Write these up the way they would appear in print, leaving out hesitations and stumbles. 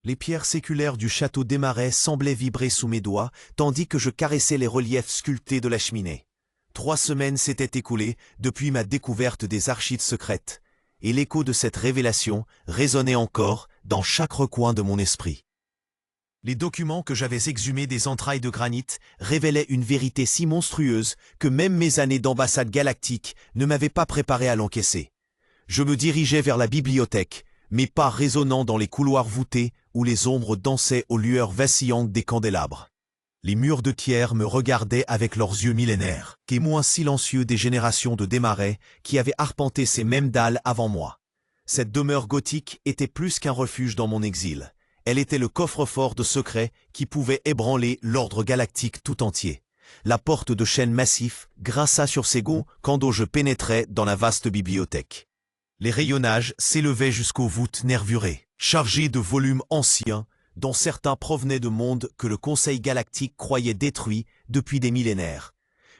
Les pierres séculaires du château Desmarais semblaient vibrer sous mes doigts, tandis que je caressais les reliefs sculptés de la cheminée. 3 semaines s'étaient écoulées depuis ma découverte des archives secrètes, et l'écho de cette révélation résonnait encore dans chaque recoin de mon esprit. Les documents que j'avais exhumés des entrailles de granit révélaient une vérité si monstrueuse que même mes années d'ambassade galactique ne m'avaient pas préparé à l'encaisser. Je me dirigeais vers la bibliothèque, mes pas résonnant dans les couloirs voûtés où les ombres dansaient aux lueurs vacillantes des candélabres. Les murs de pierre me regardaient avec leurs yeux millénaires, témoins silencieux des générations de Desmarais qui avaient arpenté ces mêmes dalles avant moi. Cette demeure gothique était plus qu'un refuge dans mon exil. Elle était le coffre-fort de secrets qui pouvait ébranler l'ordre galactique tout entier. La porte de chêne massif grinça sur ses gonds quand je pénétrais dans la vaste bibliothèque. Les rayonnages s'élevaient jusqu'aux voûtes nervurées, chargées de volumes anciens, dont certains provenaient de mondes que le Conseil galactique croyait détruits depuis des millénaires.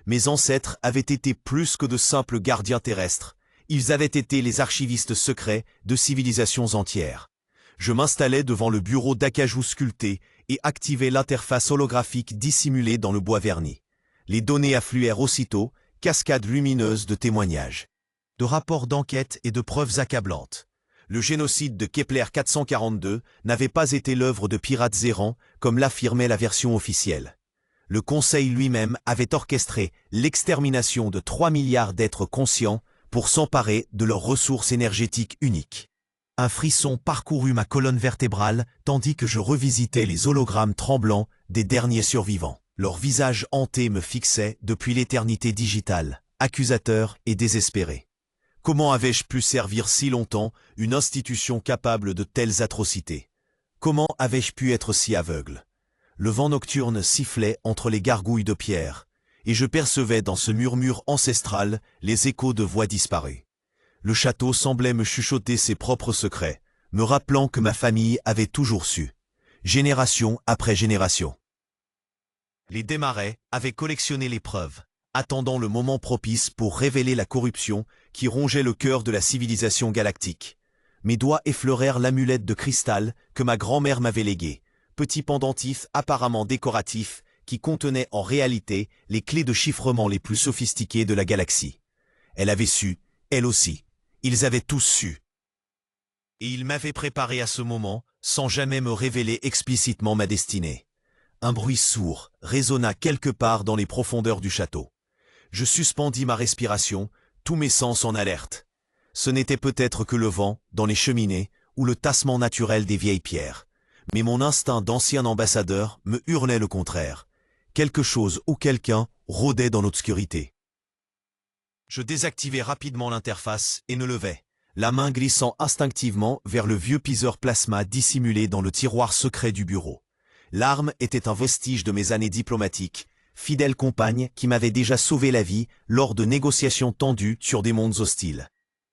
Mes ancêtres avaient été plus que de simples gardiens terrestres. Ils avaient été les archivistes secrets de civilisations entières. Je m'installais devant le bureau d'acajou sculpté et activais l'interface holographique dissimulée dans le bois verni. Les données affluèrent aussitôt, cascade lumineuse de témoignages, de rapports d'enquête et de preuves accablantes. Le génocide de Kepler 442 n'avait pas été l'œuvre de pirates errants, comme l'affirmait la version officielle. Le Conseil lui-même avait orchestré l'extermination de 3 milliards d'êtres conscients pour s'emparer de leurs ressources énergétiques uniques. Un frisson parcourut ma colonne vertébrale tandis que je revisitais les hologrammes tremblants des derniers survivants. Leurs visages hantés me fixaient depuis l'éternité digitale, accusateurs et désespérés. Comment avais-je pu servir si longtemps une institution capable de telles atrocités? Comment avais-je pu être si aveugle? Le vent nocturne sifflait entre les gargouilles de pierre, et je percevais dans ce murmure ancestral les échos de voix disparues. Le château semblait me chuchoter ses propres secrets, me rappelant que ma famille avait toujours su, génération après génération. Les Desmarais avaient collectionné les preuves, attendant le moment propice pour révéler la corruption qui rongeait le cœur de la civilisation galactique. Mes doigts effleurèrent l'amulette de cristal que ma grand-mère m'avait léguée, petit pendentif apparemment décoratif qui contenait en réalité les clés de chiffrement les plus sophistiquées de la galaxie. Elle avait su, elle aussi. Ils avaient tous su. Et ils m'avaient préparé à ce moment sans jamais me révéler explicitement ma destinée. Un bruit sourd résonna quelque part dans les profondeurs du château. Je suspendis ma respiration, tous mes sens en alerte. Ce n'était peut-être que le vent dans les cheminées ou le tassement naturel des vieilles pierres. Mais mon instinct d'ancien ambassadeur me hurlait le contraire. Quelque chose ou quelqu'un rôdait dans l'obscurité. Je désactivai rapidement l'interface et me levai, la main glissant instinctivement vers le vieux piseur plasma dissimulé dans le tiroir secret du bureau. L'arme était un vestige de mes années diplomatiques, fidèle compagne qui m'avait déjà sauvé la vie lors de négociations tendues sur des mondes hostiles.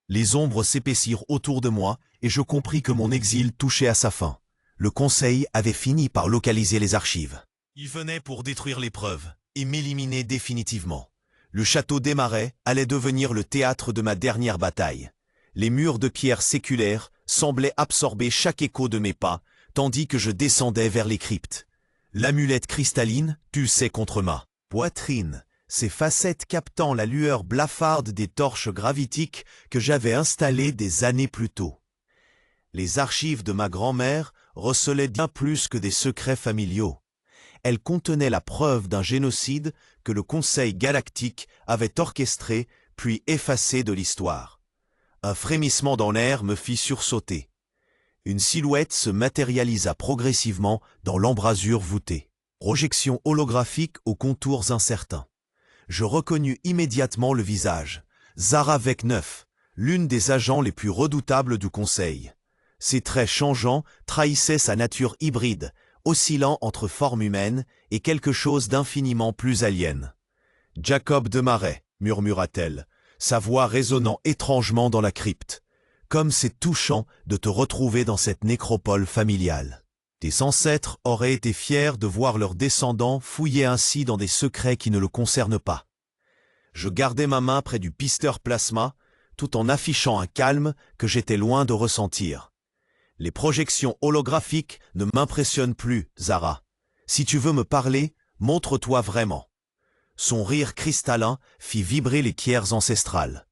Les ombres s'épaissirent autour de moi et je compris que mon exil touchait à sa fin. Le Conseil avait fini par localiser les archives. Il venait pour détruire les preuves et m'éliminer définitivement. Le château Desmarais allait devenir le théâtre de ma dernière bataille. Les murs de pierre séculaires semblaient absorber chaque écho de mes pas, tandis que je descendais vers les cryptes. L'amulette cristalline pulsait contre ma poitrine, ses facettes captant la lueur blafarde des torches gravitiques que j'avais installées des années plus tôt. Les archives de ma grand-mère recelaient bien plus que des secrets familiaux. Elles contenaient la preuve d'un génocide que le Conseil galactique avait orchestré puis effacé de l'histoire. Un frémissement dans l'air me fit sursauter. Une silhouette se matérialisa progressivement dans l'embrasure voûtée. Projection holographique aux contours incertains. Je reconnus immédiatement le visage. Zara Vecneuf, l'une des agents les plus redoutables du Conseil. Ses traits changeants trahissaient sa nature hybride, oscillant entre forme humaine et quelque chose d'infiniment plus alien. « Jacob Desmarais » murmura-t-elle, sa voix résonnant étrangement dans la crypte. « Comme c'est touchant de te retrouver dans cette nécropole familiale. Tes ancêtres auraient été fiers de voir leurs descendants fouiller ainsi dans des secrets qui ne le concernent pas. » Je gardai ma main près du pisteur plasma, tout en affichant un calme que j'étais loin de ressentir. Les projections holographiques ne m'impressionnent plus, Zara. Si tu veux me parler, montre-toi vraiment. Son rire cristallin fit vibrer les pierres ancestrales.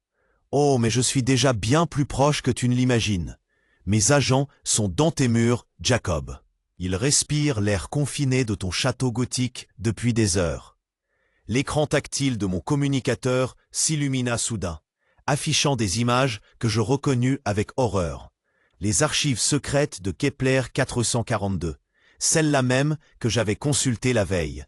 Oh, mais je suis déjà bien plus proche que tu ne l'imagines. Mes agents sont dans tes murs, Jacob. Ils respirent l'air confiné de ton château gothique depuis des heures. L'écran tactile de mon communicateur s'illumina soudain, affichant des images que je reconnus avec horreur. Les archives secrètes de Kepler 442, celles-là même que j'avais consultées la veille.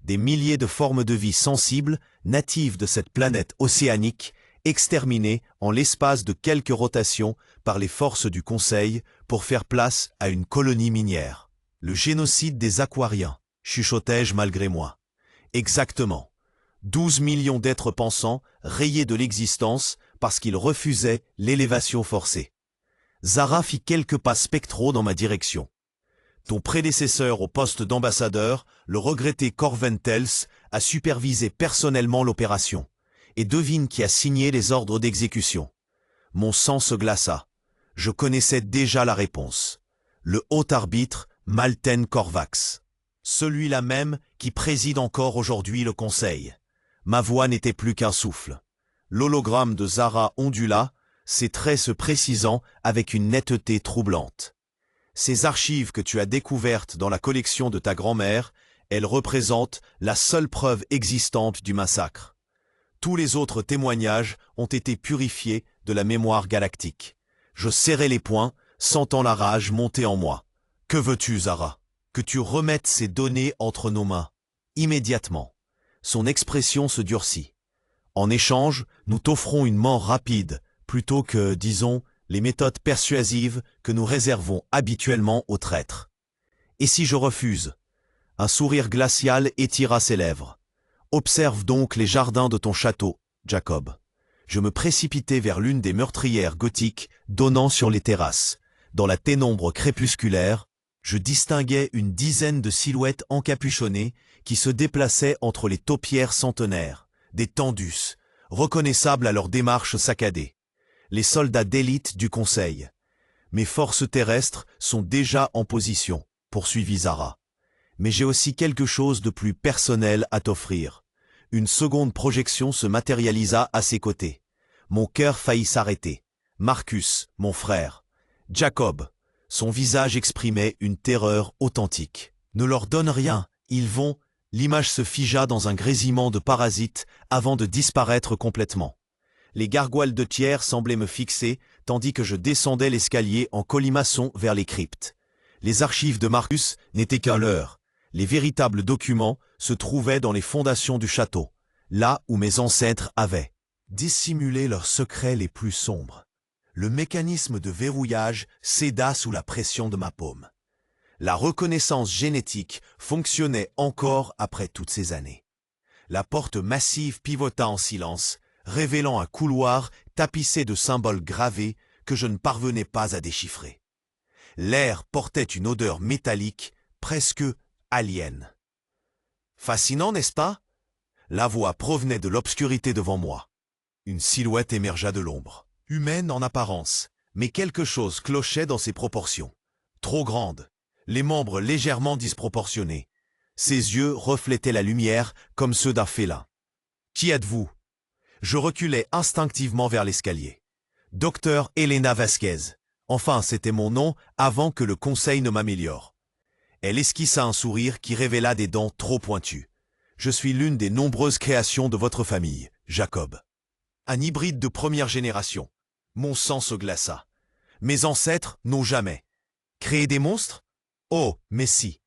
Des milliers de formes de vie sensibles, natives de cette planète océanique, exterminées en l'espace de quelques rotations par les forces du Conseil pour faire place à une colonie minière. Le génocide des Aquariens, chuchotai-je malgré moi. Exactement. 12 millions d'êtres pensants rayés de l'existence parce qu'ils refusaient l'élévation forcée. Zara fit quelques pas spectraux dans ma direction. Ton prédécesseur au poste d'ambassadeur, le regretté Corven Tels, a supervisé personnellement l'opération. Et devine qui a signé les ordres d'exécution. Mon sang se glaça. Je connaissais déjà la réponse. Le haut arbitre, Malten Korvax. Celui-là même qui préside encore aujourd'hui le Conseil. Ma voix n'était plus qu'un souffle. L'hologramme de Zara ondula, ses traits se précisant avec une netteté troublante. Ces archives que tu as découvertes dans la collection de ta grand-mère, elles représentent la seule preuve existante du massacre. Tous les autres témoignages ont été purifiés de la mémoire galactique. Je serrai les poings, sentant la rage monter en moi. Que veux-tu, Zara? Que tu remettes ces données entre nos mains. Immédiatement. Son expression se durcit. En échange, nous t'offrons une mort rapide, plutôt que, disons, les méthodes persuasives que nous réservons habituellement aux traîtres. Et si je refuse? Un sourire glacial étira ses lèvres. Observe donc les jardins de ton château, Jacob. Je me précipitai vers l'une des meurtrières gothiques donnant sur les terrasses. Dans la pénombre crépusculaire, je distinguais une dizaine de silhouettes encapuchonnées qui se déplaçaient entre les taupières centenaires, des tendus, reconnaissables à leur démarche saccadée. Les soldats d'élite du Conseil. Mes forces terrestres sont déjà en position, poursuivit Zara. Mais j'ai aussi quelque chose de plus personnel à t'offrir. Une seconde projection se matérialisa à ses côtés. Mon cœur faillit s'arrêter. Marcus, mon frère. Jacob. Son visage exprimait une terreur authentique. Ne leur donne rien, ils vont... L'image se figea dans un grésillement de parasites avant de disparaître complètement. Les gargoyles de tiers semblaient me fixer, tandis que je descendais l'escalier en colimaçon vers les cryptes. Les archives de Marcus n'étaient qu'un leurre. Les véritables documents se trouvaient dans les fondations du château, là où mes ancêtres avaient dissimulé leurs secrets les plus sombres. Le mécanisme de verrouillage céda sous la pression de ma paume. La reconnaissance génétique fonctionnait encore après toutes ces années. La porte massive pivota en silence, révélant un couloir tapissé de symboles gravés que je ne parvenais pas à déchiffrer. L'air portait une odeur métallique, presque alien. Fascinant, n'est-ce pas? La voix provenait de l'obscurité devant moi. Une silhouette émergea de l'ombre, humaine en apparence, mais quelque chose clochait dans ses proportions. Trop grande, les membres légèrement disproportionnés. Ses yeux reflétaient la lumière comme ceux d'un félin. « Qui êtes-vous » Je reculai instinctivement vers l'escalier. Docteur Elena Vasquez. Enfin, c'était mon nom avant que le conseil ne m'améliore. Elle esquissa un sourire qui révéla des dents trop pointues. Je suis l'une des nombreuses créations de votre famille, Jacob. Un hybride de première génération. Mon sang se glaça. Mes ancêtres n'ont jamais créé des monstres? Oh, mais si.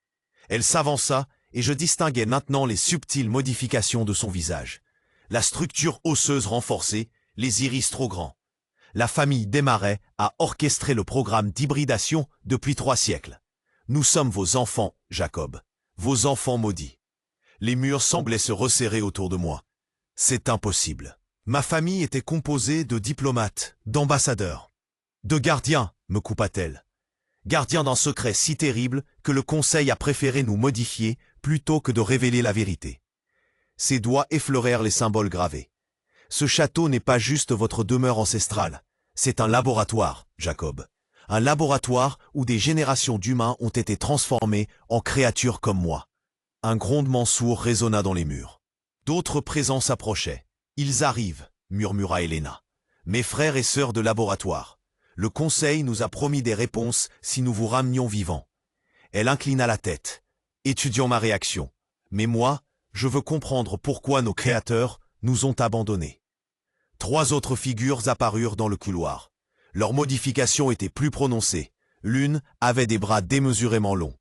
Elle s'avança et je distinguais maintenant les subtiles modifications de son visage. La structure osseuse renforcée, les iris trop grands. La famille Desmarais a orchestré le programme d'hybridation depuis 3 siècles. Nous sommes vos enfants, Jacob, vos enfants maudits. Les murs semblaient se resserrer autour de moi. C'est impossible. Ma famille était composée de diplomates, d'ambassadeurs, de gardiens, me coupa-t-elle. Gardiens d'un secret si terrible que le Conseil a préféré nous modifier plutôt que de révéler la vérité. Ses doigts effleurèrent les symboles gravés. Ce château n'est pas juste votre demeure ancestrale. C'est un laboratoire, Jacob. Un laboratoire où des générations d'humains ont été transformés en créatures comme moi. Un grondement sourd résonna dans les murs. D'autres présents s'approchaient. « Ils arrivent », murmura Helena. « Mes frères et sœurs de laboratoire. Le conseil nous a promis des réponses si nous vous ramenions vivants. » Elle inclina la tête, étudiant ma réaction. Mais moi, je veux comprendre pourquoi nos créateurs nous ont abandonnés. 3 autres figures apparurent dans le couloir. Leurs modifications étaient plus prononcées. L'une avait des bras démesurément longs.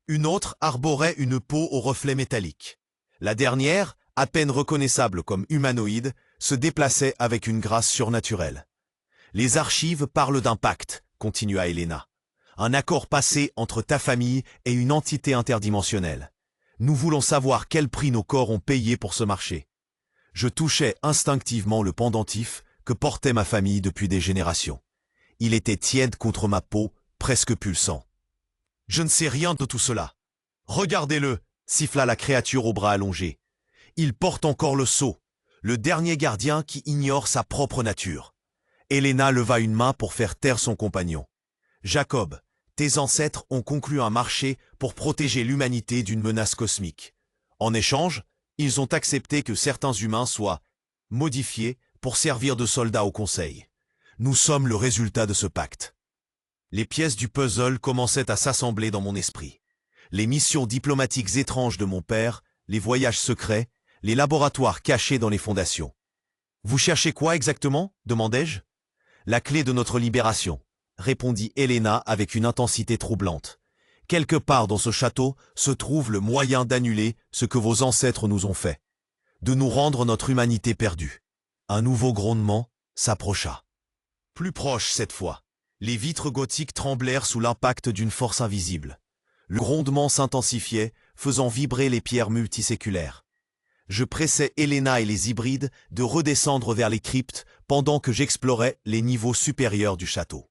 Une autre arborait une peau au reflet métallique. La dernière, à peine reconnaissable comme humanoïde, se déplaçait avec une grâce surnaturelle. « Les archives parlent d'un pacte, » continua Helena. « Un accord passé entre ta famille et une entité interdimensionnelle. Nous voulons savoir quel prix nos corps ont payé pour ce marché. » Je touchais instinctivement le pendentif que portait ma famille depuis des générations. Il était tiède contre ma peau, presque pulsant. « Je ne sais rien de tout cela. »« Regardez-le » siffla la créature aux bras allongés. « Il porte encore le sceau, le dernier gardien qui ignore sa propre nature. » Helena leva une main pour faire taire son compagnon. « Jacob, tes ancêtres ont conclu un marché pour protéger l'humanité d'une menace cosmique. En échange, ils ont accepté que certains humains soient modifiés pour servir de soldats au Conseil. Nous sommes le résultat de ce pacte. » Les pièces du puzzle commençaient à s'assembler dans mon esprit. Les missions diplomatiques étranges de mon père, les voyages secrets, les laboratoires cachés dans les fondations. « Vous cherchez quoi exactement ?» demandai-je. « La clé de notre libération, » répondit Helena avec une intensité troublante. « Quelque part dans ce château se trouve le moyen d'annuler ce que vos ancêtres nous ont fait, de nous rendre notre humanité perdue. » Un nouveau grondement s'approcha. Plus proche cette fois. Les vitres gothiques tremblèrent sous l'impact d'une force invisible. Le grondement s'intensifiait, faisant vibrer les pierres multiséculaires. Je pressais Helena et les hybrides de redescendre vers les cryptes pendant que j'explorais les niveaux supérieurs du château.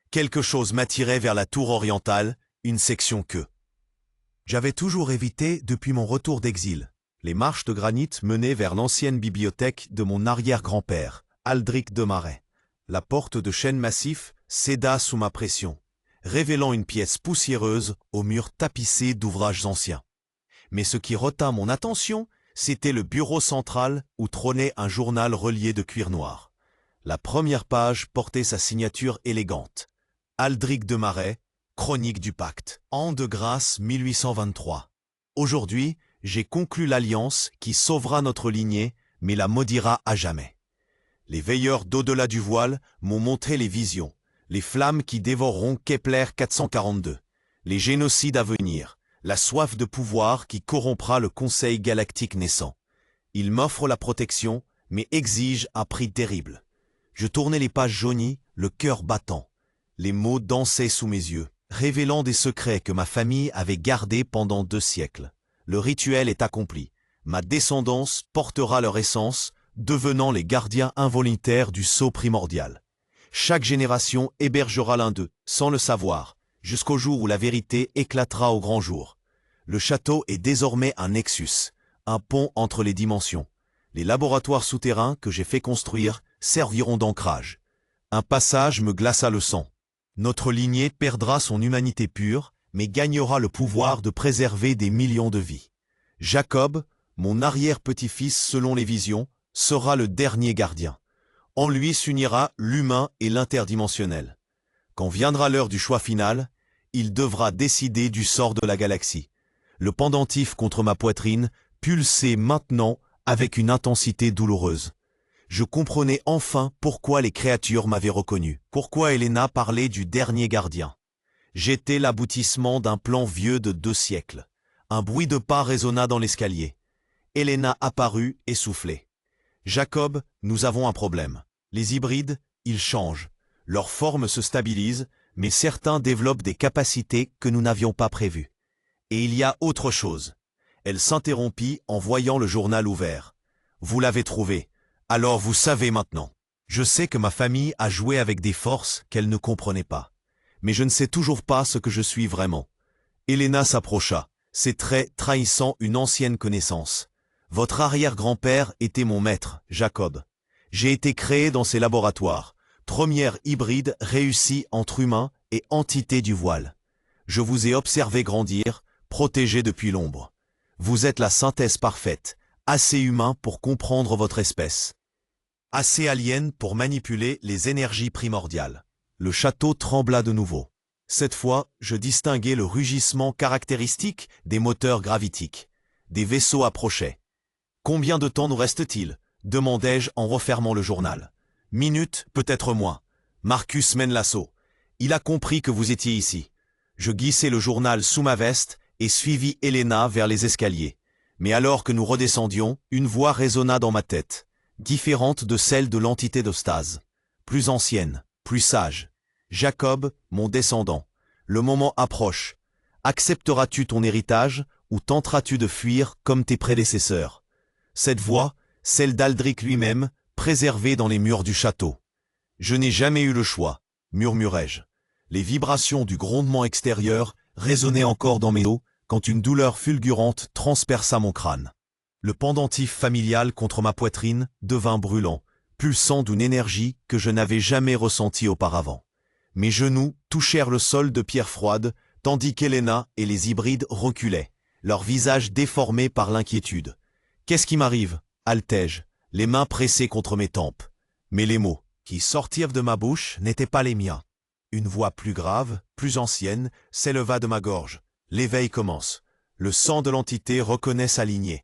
Quelque chose m'attirait vers la tour orientale, une section que j'avais toujours évitée depuis mon retour d'exil. Les marches de granit menaient vers l'ancienne bibliothèque de mon arrière-grand-père, Aldric de Marais. La porte de chêne massif céda sous ma pression, révélant une pièce poussiéreuse aux murs tapissés d'ouvrages anciens. Mais ce qui retint mon attention, c'était le bureau central où trônait un journal relié de cuir noir. La première page portait sa signature élégante. Aldric de Marais, Chronique du Pacte. An de grâce 1823. Aujourd'hui, j'ai conclu l'alliance qui sauvera notre lignée, mais la maudira à jamais. Les veilleurs d'au-delà du voile m'ont montré les visions, les flammes qui dévoreront Kepler 442, les génocides à venir, la soif de pouvoir qui corrompra le Conseil galactique naissant. Ils m'offrent la protection, mais exigent un prix terrible. Je tournais les pages jaunies, le cœur battant. Les mots dansaient sous mes yeux, révélant des secrets que ma famille avait gardés pendant 2 siècles. Le rituel est accompli. Ma descendance portera leur essence, devenant les gardiens involontaires du sceau primordial. Chaque génération hébergera l'un d'eux, sans le savoir, jusqu'au jour où la vérité éclatera au grand jour. Le château est désormais un nexus, un pont entre les dimensions. Les laboratoires souterrains que j'ai fait construire serviront d'ancrage. Un passage me glaça le sang. Notre lignée perdra son humanité pure, mais gagnera le pouvoir de préserver des millions de vies. Jacob, mon arrière-petit-fils selon les visions, sera le dernier gardien. En lui s'unira l'humain et l'interdimensionnel. Quand viendra l'heure du choix final, il devra décider du sort de la galaxie. Le pendentif contre ma poitrine pulsait maintenant avec une intensité douloureuse. Je comprenais enfin pourquoi les créatures m'avaient reconnu, pourquoi Helena parlait du dernier gardien. J'étais l'aboutissement d'un plan vieux de 2 siècles. Un bruit de pas résonna dans l'escalier. Helena apparut essoufflée. « Jacob, nous avons un problème. Les hybrides, ils changent. Leur forme se stabilise, mais certains développent des capacités que nous n'avions pas prévues. Et il y a autre chose. » Elle s'interrompit en voyant le journal ouvert. « Vous l'avez trouvé. Alors vous savez maintenant. Je sais que ma famille a joué avec des forces qu'elle ne comprenait pas. Mais je ne sais toujours pas ce que je suis vraiment. » Helena s'approcha, ses traits trahissant une ancienne connaissance. « Votre arrière-grand-père était mon maître, Jacob. J'ai été créé dans ses laboratoires, première hybride réussie entre humains et entité du voile. Je vous ai observé grandir, protégé depuis l'ombre. Vous êtes la synthèse parfaite, assez humain pour comprendre votre espèce. Assez alien pour manipuler les énergies primordiales. Le château trembla de nouveau. Cette fois, je distinguai le rugissement caractéristique des moteurs gravitiques. Des vaisseaux approchaient. « Combien de temps nous reste-t-il » demandai-je en refermant le journal. « Minutes, peut-être moins. Marcus mène l'assaut. Il a compris que vous étiez ici. » Je glissai le journal sous ma veste et suivis Helena vers les escaliers. Mais alors que nous redescendions, une voix résonna dans ma tête, différente de celle de l'entité d'Ostase. Plus ancienne, plus sage. « Jacob, mon descendant, le moment approche. Accepteras-tu ton héritage ou tenteras-tu de fuir comme tes prédécesseurs ?» Cette voix, celle d'Aldric lui-même, préservée dans les murs du château. « Je n'ai jamais eu le choix, » murmurai-je. Les vibrations du grondement extérieur résonnaient encore dans mes os quand une douleur fulgurante transperça mon crâne. Le pendentif familial contre ma poitrine devint brûlant, pulsant d'une énergie que je n'avais jamais ressentie auparavant. Mes genoux touchèrent le sol de pierre froide, tandis qu'Helena et les hybrides reculaient, leurs visages déformés par l'inquiétude. « Qu'est-ce qui m'arrive » haletai-je, les mains pressées contre mes tempes. Mais les mots qui sortirent de ma bouche n'étaient pas les miens. Une voix plus grave, plus ancienne, s'éleva de ma gorge. L'éveil commence. Le sang de l'entité reconnaît sa lignée.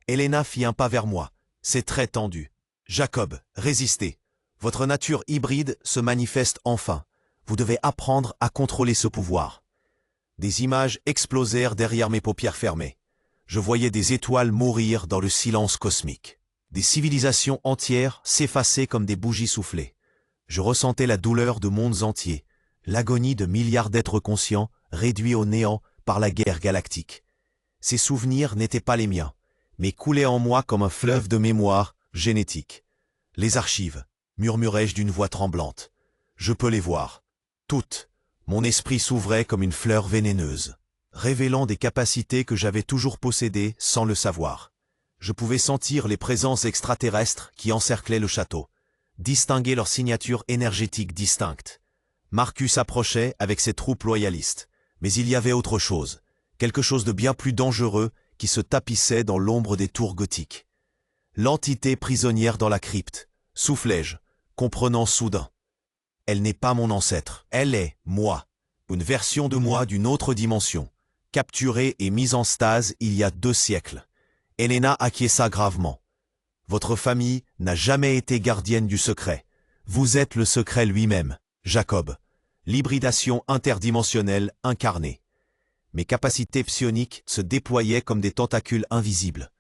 Helena fit un pas vers moi, ses traits tendus. « Jacob, résistez. Votre nature hybride se manifeste enfin. Vous devez apprendre à contrôler ce pouvoir. » Des images explosèrent derrière mes paupières fermées. Je voyais des étoiles mourir dans le silence cosmique. Des civilisations entières s'effacer comme des bougies soufflées. Je ressentais la douleur de mondes entiers, l'agonie de milliards d'êtres conscients réduits au néant par la guerre galactique. Ces souvenirs n'étaient pas les miens, mais coulaient en moi comme un fleuve de mémoire génétique. « Les archives » murmurai-je d'une voix tremblante. « Je peux les voir. Toutes. » Mon esprit s'ouvrait comme une fleur vénéneuse, révélant des capacités que j'avais toujours possédées sans le savoir. Je pouvais sentir les présences extraterrestres qui encerclaient le château, distinguer leurs signatures énergétiques distinctes. Marcus approchait avec ses troupes loyalistes, mais il y avait autre chose, quelque chose de bien plus dangereux qui se tapissait dans l'ombre des tours gothiques. L'entité prisonnière dans la crypte, soufflai-je, comprenant soudain. Elle n'est pas mon ancêtre, elle est moi, une version de moi d'une autre dimension, capturée et mise en stase il y a 2 siècles. Helena acquiesça gravement. Votre famille n'a jamais été gardienne du secret. Vous êtes le secret lui-même, Jacob. L'hybridation interdimensionnelle incarnée. Mes capacités psioniques se déployaient comme des tentacules invisibles.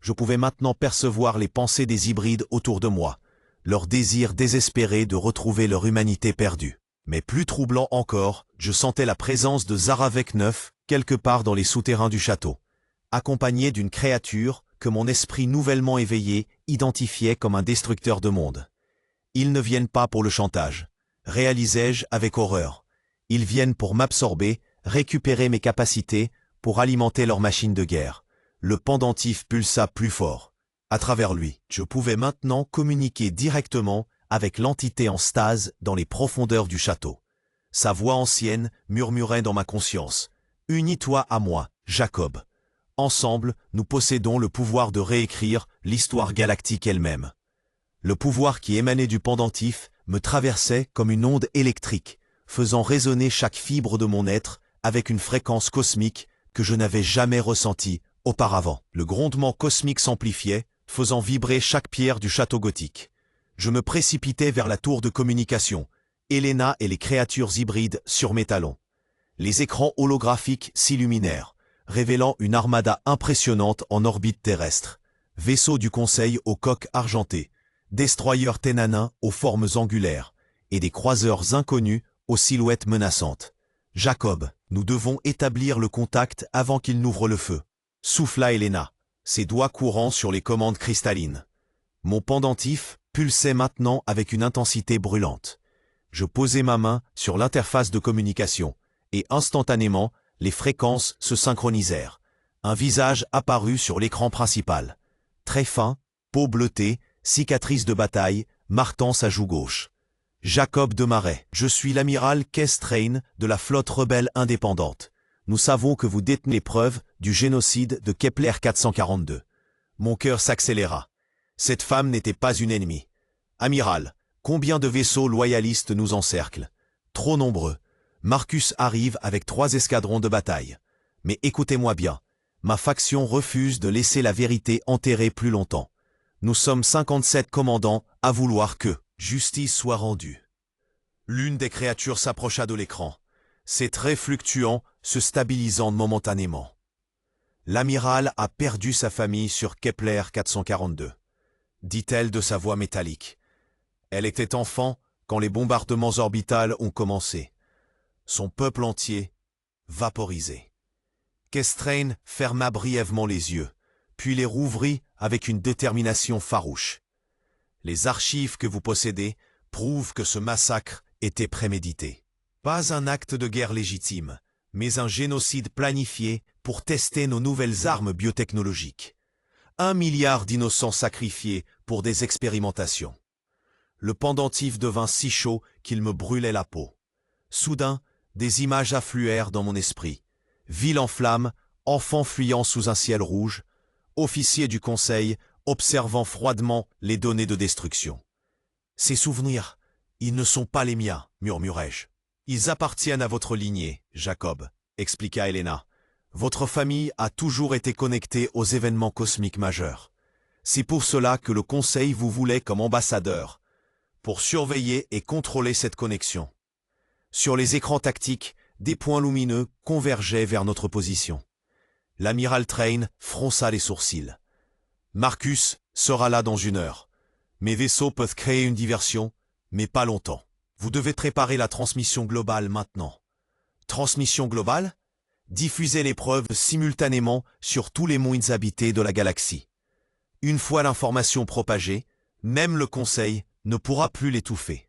Je pouvais maintenant percevoir les pensées des hybrides autour de moi, leur désir désespéré de retrouver leur humanité perdue. Mais plus troublant encore, je sentais la présence de Zaravek IX quelque part dans les souterrains du château, accompagné d'une créature que mon esprit nouvellement éveillé identifiait comme un destructeur de monde. Ils ne viennent pas pour le chantage, réalisai-je avec horreur. Ils viennent pour m'absorber, récupérer mes capacités, pour alimenter leur machine de guerre. Le pendentif pulsa plus fort. À travers lui, je pouvais maintenant communiquer directement avec l'entité en stase dans les profondeurs du château. Sa voix ancienne murmurait dans ma conscience. « Unis-toi à moi, Jacob. Ensemble, nous possédons le pouvoir de réécrire l'histoire galactique elle-même. » Le pouvoir qui émanait du pendentif me traversait comme une onde électrique, faisant résonner chaque fibre de mon être avec une fréquence cosmique que je n'avais jamais ressentie auparavant. Le grondement cosmique s'amplifiait, faisant vibrer chaque pierre du château gothique. Je me précipitais vers la tour de communication, Helena et les créatures hybrides sur mes talons. Les écrans holographiques s'illuminèrent, révélant une armada impressionnante en orbite terrestre. Vaisseaux du Conseil aux coques argentées, destroyeurs ténanins aux formes angulaires, et des croiseurs inconnus aux silhouettes menaçantes. « Jacob, nous devons établir le contact avant qu'il n'ouvre le feu. » Souffla Helena, ses doigts courant sur les commandes cristallines. Mon pendentif pulsait maintenant avec une intensité brûlante. Je posai ma main sur l'interface de communication, et instantanément, les fréquences se synchronisèrent. Un visage apparut sur l'écran principal. Très fin, peau bleutée, cicatrice de bataille, marquant sa joue gauche. Jacob de Marais. Je suis l'amiral Kestrain de la flotte rebelle indépendante. Nous savons que vous détenez les preuves du génocide de Kepler 442. Mon cœur s'accéléra. Cette femme n'était pas une ennemie. Amiral, combien de vaisseaux loyalistes nous encerclent? Trop nombreux. Marcus arrive avec 3 escadrons de bataille. Mais écoutez-moi bien, ma faction refuse de laisser la vérité enterrée plus longtemps. Nous sommes 57 commandants à vouloir que justice soit rendue. L'une des créatures s'approcha de l'écran, ses traits fluctuants se stabilisant momentanément. L'amiral a perdu sa famille sur Kepler 442, dit-elle de sa voix métallique. Elle était enfant quand les bombardements orbitaux ont commencé. Son peuple entier vaporisé. Kestrain ferma brièvement les yeux, puis les rouvrit avec une détermination farouche. Les archives que vous possédez prouvent que ce massacre était prémédité. Pas un acte de guerre légitime, mais un génocide planifié pour tester nos nouvelles armes biotechnologiques. 1 milliard d'innocents sacrifiés pour des expérimentations. Le pendentif devint si chaud qu'il me brûlait la peau. Soudain, des images affluèrent dans mon esprit. Ville en flammes, enfants fuyant sous un ciel rouge, officiers du conseil observant froidement les données de destruction. Ces souvenirs, ils ne sont pas les miens, murmurai-je. Ils appartiennent à votre lignée, Jacob, expliqua Helena. Votre famille a toujours été connectée aux événements cosmiques majeurs. C'est pour cela que le conseil vous voulait comme ambassadeur, pour surveiller et contrôler cette connexion. Sur les écrans tactiques, des points lumineux convergeaient vers notre position. L'amiral Train fronça les sourcils. Marcus sera là dans 1 heure. Mes vaisseaux peuvent créer une diversion, mais pas longtemps. Vous devez préparer la transmission globale maintenant. Transmission globale? Diffusez les preuves simultanément sur tous les mondes habités de la galaxie. Une fois l'information propagée, même le Conseil ne pourra plus l'étouffer.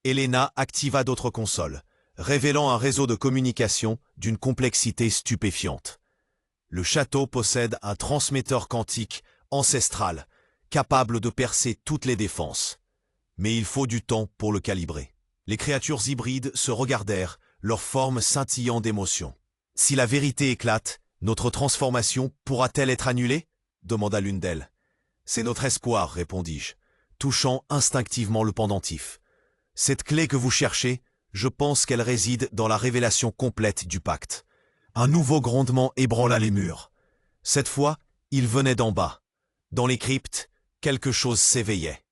Helena activa d'autres consoles, révélant un réseau de communication d'une complexité stupéfiante. Le château possède un transmetteur quantique ancestral, capable de percer toutes les défenses. Mais il faut du temps pour le calibrer. Les créatures hybrides se regardèrent, leur forme scintillant d'émotion. « Si la vérité éclate, notre transformation pourra-t-elle être annulée ?» demanda l'une d'elles. « C'est notre espoir, répondis-je, touchant instinctivement le pendentif. Cette clé que vous cherchez, je pense qu'elle réside dans la révélation complète du pacte. » Un nouveau grondement ébranla les murs. Cette fois, il venait d'en bas. Dans les cryptes, quelque chose s'éveillait.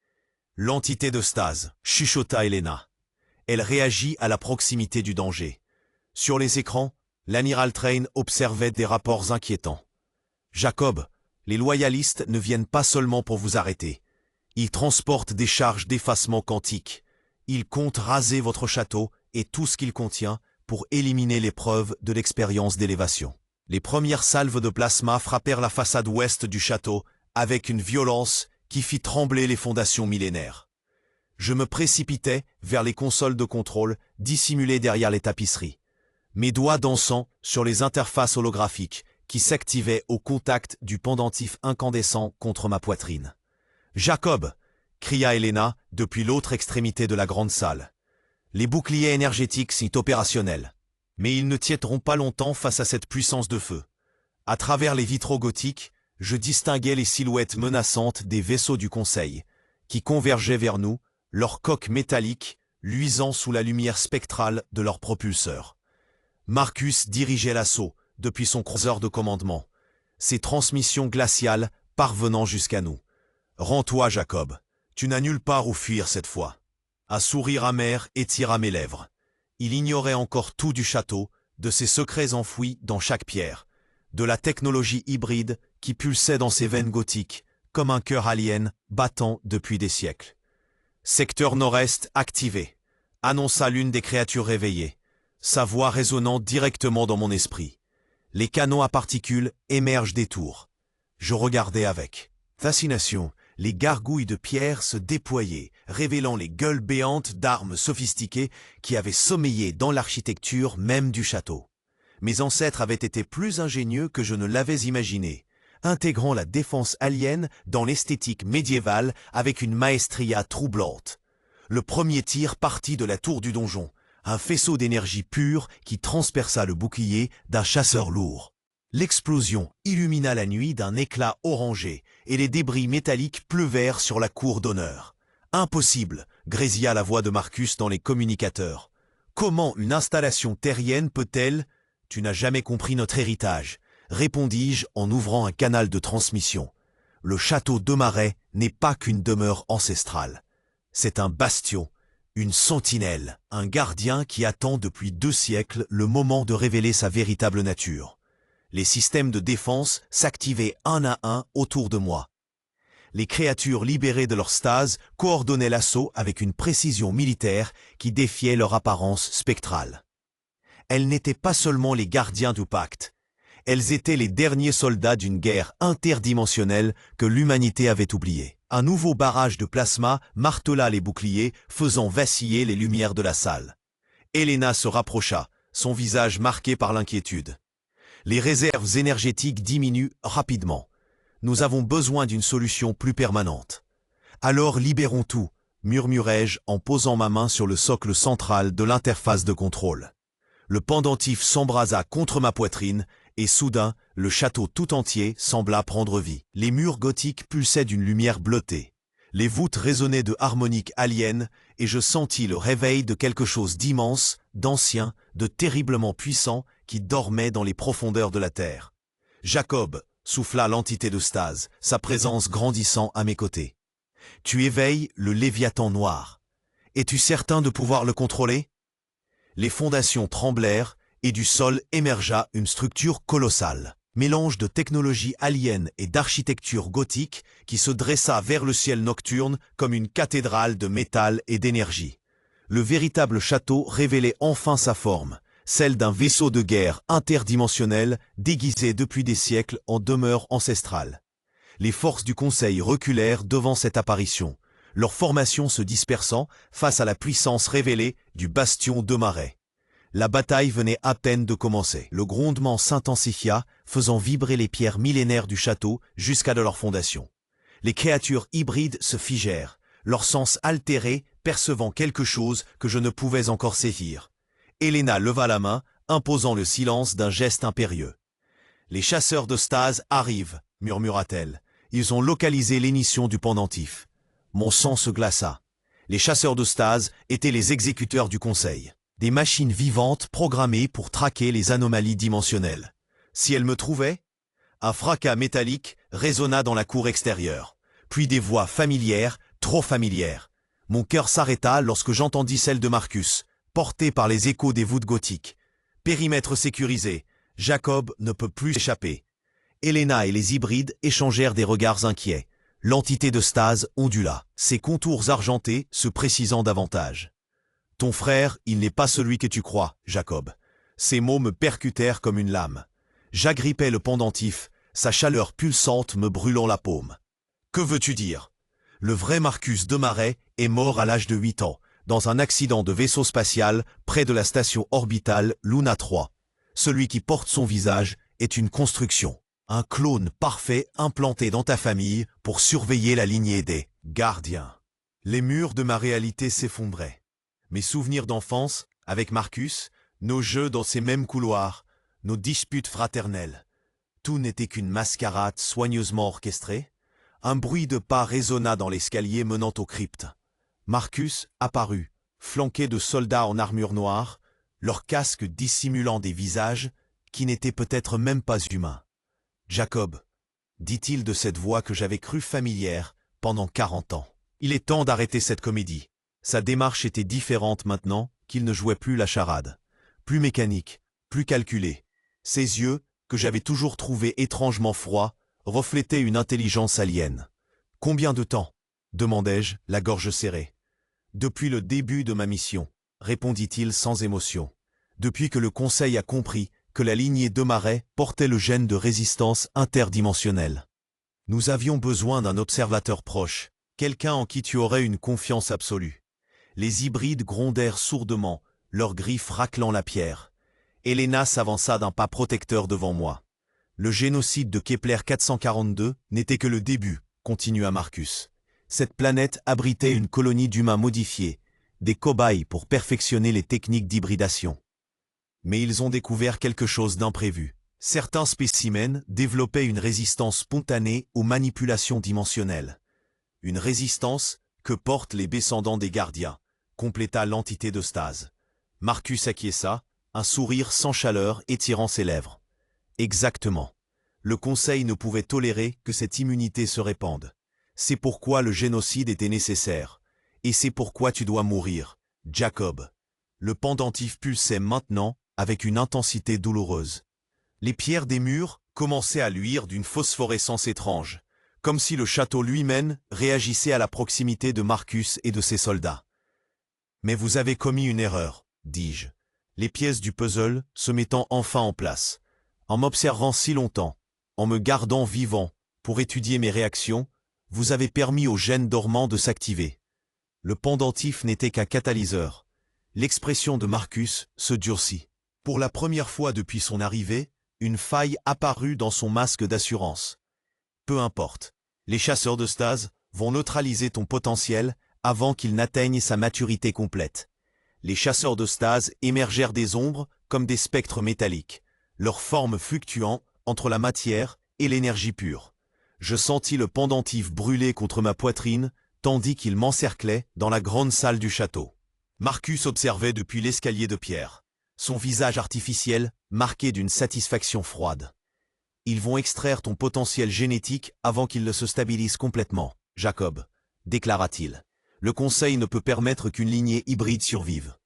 L'entité de stase, chuchota Helena. Elle réagit à la proximité du danger. Sur les écrans, l'amiral Train observait des rapports inquiétants. Jacob, les loyalistes ne viennent pas seulement pour vous arrêter. Ils transportent des charges d'effacement quantique. Ils comptent raser votre château et tout ce qu'il contient pour éliminer les preuves de l'expérience d'élévation. Les premières salves de plasma frappèrent la façade ouest du château avec une violence qui fit trembler les fondations millénaires. Je me précipitais vers les consoles de contrôle dissimulées derrière les tapisseries. Mes doigts dansant sur les interfaces holographiques qui s'activaient au contact du pendentif incandescent contre ma poitrine. « Jacob !» cria Helena depuis l'autre extrémité de la grande salle. Les boucliers énergétiques sont opérationnels. Mais ils ne tiendront pas longtemps face à cette puissance de feu. À travers les vitraux gothiques, je distinguais les silhouettes menaçantes des vaisseaux du Conseil, qui convergeaient vers nous, leurs coques métalliques luisant sous la lumière spectrale de leurs propulseurs. Marcus dirigeait l'assaut depuis son cruiser de commandement, ses transmissions glaciales parvenant jusqu'à nous. « Rends-toi, Jacob, tu n'as nulle part où fuir cette fois. » Un sourire amer étira mes lèvres. Il ignorait encore tout du château, de ses secrets enfouis dans chaque pierre, de la technologie hybride qui pulsait dans ses veines gothiques, comme un cœur alien battant depuis des siècles. « Secteur nord-est activé », annonça l'une des créatures réveillées, sa voix résonnant directement dans mon esprit. Les canons à particules émergent des tours. Je regardais avec fascination. Les gargouilles de pierre se déployaient, révélant les gueules béantes d'armes sophistiquées qui avaient sommeillé dans l'architecture même du château. Mes ancêtres avaient été plus ingénieux que je ne l'avais imaginé, intégrant la défense alien dans l'esthétique médiévale avec une maestria troublante. Le premier tir partit de la tour du donjon, un faisceau d'énergie pure qui transperça le bouclier d'un chasseur lourd. L'explosion illumina la nuit d'un éclat orangé et les débris métalliques pleuvèrent sur la cour d'honneur. Impossible, grésilla la voix de Marcus dans les communicateurs. Comment une installation terrienne peut-elle... Tu n'as jamais compris notre héritage, répondis-je en ouvrant un canal de transmission. Le château de Marais n'est pas qu'une demeure ancestrale. C'est un bastion, une sentinelle, un gardien qui attend depuis 2 siècles le moment de révéler sa véritable nature. Les systèmes de défense s'activaient un à un autour de moi. Les créatures libérées de leur stase coordonnaient l'assaut avec une précision militaire qui défiait leur apparence spectrale. Elles n'étaient pas seulement les gardiens du pacte. Elles étaient les derniers soldats d'une guerre interdimensionnelle que l'humanité avait oubliée. Un nouveau barrage de plasma martela les boucliers, faisant vaciller les lumières de la salle. Elena se rapprocha, son visage marqué par l'inquiétude. Les réserves énergétiques diminuent rapidement. Nous avons besoin d'une solution plus permanente. Alors libérons tout, murmurai-je en posant ma main sur le socle central de l'interface de contrôle. Le pendentif s'embrasa contre ma poitrine et soudain, le château tout entier sembla prendre vie. Les murs gothiques pulsaient d'une lumière bleutée. Les voûtes résonnaient de harmoniques aliens et je sentis le réveil de quelque chose d'immense, d'ancien, de terriblement puissant qui dormait dans les profondeurs de la terre. Jacob, souffla l'entité de stase, sa présence grandissant à mes côtés. Tu éveilles le Léviathan noir. Es-tu certain de pouvoir le contrôler ? Les fondations tremblèrent et du sol émergea une structure colossale, mélange de technologie alien et d'architecture gothique qui se dressa vers le ciel nocturne comme une cathédrale de métal et d'énergie. Le véritable château révélait enfin sa forme, celle d'un vaisseau de guerre interdimensionnel déguisé depuis des siècles en demeure ancestrale. Les forces du Conseil reculèrent devant cette apparition, leur formation se dispersant face à la puissance révélée du bastion de Marais. La bataille venait à peine de commencer. Le grondement s'intensifia, faisant vibrer les pierres millénaires du château jusqu'à de leur fondation. Les créatures hybrides se figèrent, leurs sens altérés, percevant quelque chose que je ne pouvais encore saisir. Elena leva la main, imposant le silence d'un geste impérieux. « Les chasseurs de stase arrivent, murmura-t-elle. Ils ont localisé l'émission du pendentif. » Mon sang se glaça. Les chasseurs de stase étaient les exécuteurs du Conseil. Des machines vivantes programmées pour traquer les anomalies dimensionnelles. Si elles me trouvaient? Un fracas métallique résonna dans la cour extérieure. Puis des voix familières, trop familières. Mon cœur s'arrêta lorsque j'entendis celle de Marcus, portée par les échos des voûtes gothiques. Périmètre sécurisé. Jacob ne peut plus échapper. Elena et les hybrides échangèrent des regards inquiets. L'entité de stase ondula, ses contours argentés se précisant davantage. « Ton frère, il n'est pas celui que tu crois, Jacob. » Ces mots me percutèrent comme une lame. J'agrippais le pendentif, sa chaleur pulsante me brûlant la paume. « Que veux-tu dire ? Le vrai Marcus de Marais est mort à l'âge de 8 ans, dans un accident de vaisseau spatial près de la station orbitale Luna 3. Celui qui porte son visage est une construction. Un clone parfait implanté dans ta famille pour surveiller la lignée des gardiens. » Les murs de ma réalité s'effondraient. Mes souvenirs d'enfance, avec Marcus, nos jeux dans ces mêmes couloirs, nos disputes fraternelles. Tout n'était qu'une mascarade soigneusement orchestrée. Un bruit de pas résonna dans l'escalier menant aux cryptes. Marcus apparut, flanqué de soldats en armure noire, leurs casques dissimulant des visages qui n'étaient peut-être même pas humains. « Jacob, dit-il de cette voix que j'avais crue familière pendant 40 ans. Il est temps d'arrêter cette comédie. » Sa démarche était différente maintenant qu'il ne jouait plus la charade. Plus mécanique, plus calculée. Ses yeux, que j'avais toujours trouvés étrangement froids, reflétaient une intelligence alien. « Combien de temps ?» demandai-je, la gorge serrée. « Depuis le début de ma mission, » répondit-il sans émotion. « Depuis que le Conseil a compris que la lignée de Marais portait le gène de résistance interdimensionnelle. Nous avions besoin d'un observateur proche, quelqu'un en qui tu aurais une confiance absolue. » Les hybrides grondèrent sourdement, leurs griffes raclant la pierre. Elena s'avança d'un pas protecteur devant moi. Le génocide de Kepler 442 n'était que le début, continua Marcus. cette planète abritait une colonie d'humains modifiés, des cobayes pour perfectionner les techniques d'hybridation. Mais ils ont découvert quelque chose d'imprévu. Certains spécimens développaient une résistance spontanée aux manipulations dimensionnelles. Une résistance que portent les descendants des gardiens, compléta l'entité de stase. Marcus acquiesça, un sourire sans chaleur étirant ses lèvres. Exactement. Le Conseil ne pouvait tolérer que cette immunité se répande. C'est pourquoi le génocide était nécessaire. Et c'est pourquoi tu dois mourir, Jacob. Le pendentif pulsait maintenant avec une intensité douloureuse. Les pierres des murs commençaient à luire d'une phosphorescence étrange, comme si le château lui-même réagissait à la proximité de Marcus et de ses soldats. « Mais vous avez commis une erreur, dis-je, les pièces du puzzle se mettant enfin en place. En m'observant si longtemps, en me gardant vivant pour étudier mes réactions, vous avez permis aux gènes dormants de s'activer. Le pendentif n'était qu'un catalyseur. » L'expression de Marcus se durcit. Pour la première fois depuis son arrivée, une faille apparut dans son masque d'assurance. Peu importe, les chasseurs de stase vont neutraliser ton potentiel avant qu'il n'atteigne sa maturité complète. Les chasseurs de stase émergèrent des ombres comme des spectres métalliques, leur forme fluctuant entre la matière et l'énergie pure. Je sentis le pendentif brûler contre ma poitrine, tandis qu'il m'encerclait dans la grande salle du château. Marcus observait depuis l'escalier de pierre, son visage artificiel marqué d'une satisfaction froide. « Ils vont extraire ton potentiel génétique avant qu'il ne se stabilise complètement, Jacob, déclara-t-il. Le Conseil ne peut permettre qu'une lignée hybride survive. »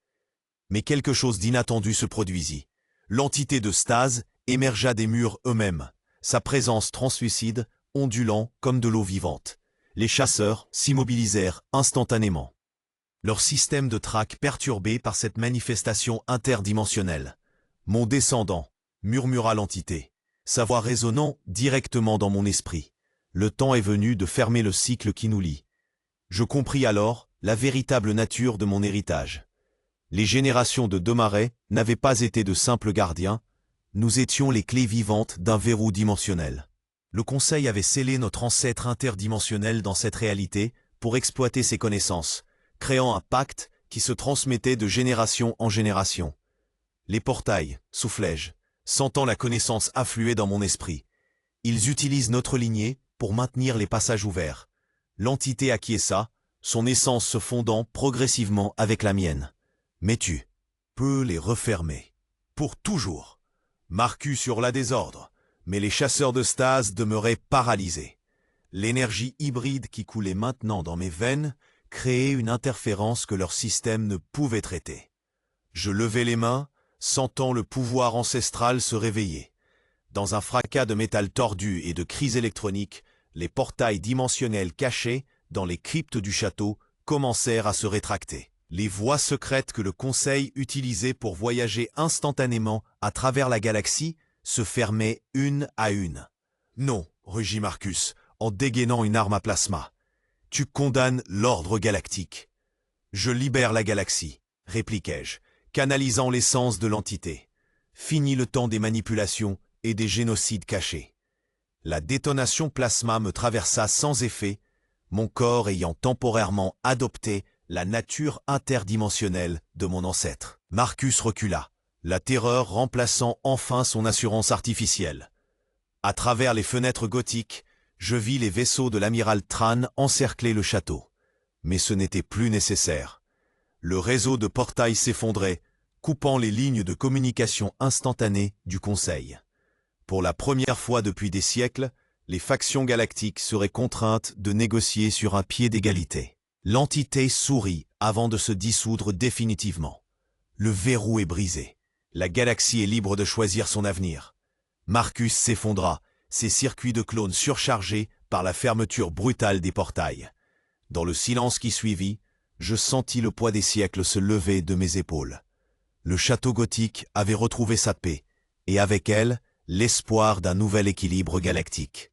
Mais quelque chose d'inattendu se produisit. L'entité de stase émergea des murs eux-mêmes, sa présence translucide, ondulant comme de l'eau vivante. Les chasseurs s'immobilisèrent instantanément. Leur système de traque perturbé par cette manifestation interdimensionnelle. « Mon descendant », murmura l'entité, sa voix résonnant directement dans mon esprit. Le temps est venu de fermer le cycle qui nous lie. Je compris alors la véritable nature de mon héritage. Les générations de Demaret n'avaient pas été de simples gardiens, nous étions les clés vivantes d'un verrou dimensionnel. Le Conseil avait scellé notre ancêtre interdimensionnel dans cette réalité pour exploiter ses connaissances, créant un pacte qui se transmettait de génération en génération. Les portails, soufflai-je, sentant la connaissance affluer dans mon esprit. Ils utilisent notre lignée pour maintenir les passages ouverts. L'entité acquiesça, son essence se fondant progressivement avec la mienne. Mais tu peux les refermer. Pour toujours. Marcus hurla des ordres, mais les chasseurs de stase demeuraient paralysés. L'énergie hybride qui coulait maintenant dans mes veines créait une interférence que leur système ne pouvait traiter. Je levai les mains, sentant le pouvoir ancestral se réveiller. Dans un fracas de métal tordu et de cris électroniques, les portails dimensionnels cachés dans les cryptes du château commencèrent à se rétracter. Les voies secrètes que le Conseil utilisait pour voyager instantanément à travers la galaxie se fermaient une à une. « Non » rugit Marcus, en dégainant une arme à plasma. « Tu condamnes l'ordre galactique. »« Je libère la galaxie » répliquai-je, canalisant l'essence de l'entité. Fini le temps des manipulations et des génocides cachés. La détonation plasma me traversa sans effet, mon corps ayant temporairement adopté la nature interdimensionnelle de mon ancêtre. Marcus recula, la terreur remplaçant enfin son assurance artificielle. À travers les fenêtres gothiques, je vis les vaisseaux de l'amiral Tran encercler le château. Mais ce n'était plus nécessaire. Le réseau de portails s'effondrait, coupant les lignes de communication instantanée du Conseil. Pour la première fois depuis des siècles, les factions galactiques seraient contraintes de négocier sur un pied d'égalité. L'entité sourit avant de se dissoudre définitivement. Le verrou est brisé. La galaxie est libre de choisir son avenir. Marcus s'effondra, ses circuits de clones surchargés par la fermeture brutale des portails. Dans le silence qui suivit, je sentis le poids des siècles se lever de mes épaules. Le château gothique avait retrouvé sa paix, et avec elle, l'espoir d'un nouvel équilibre galactique.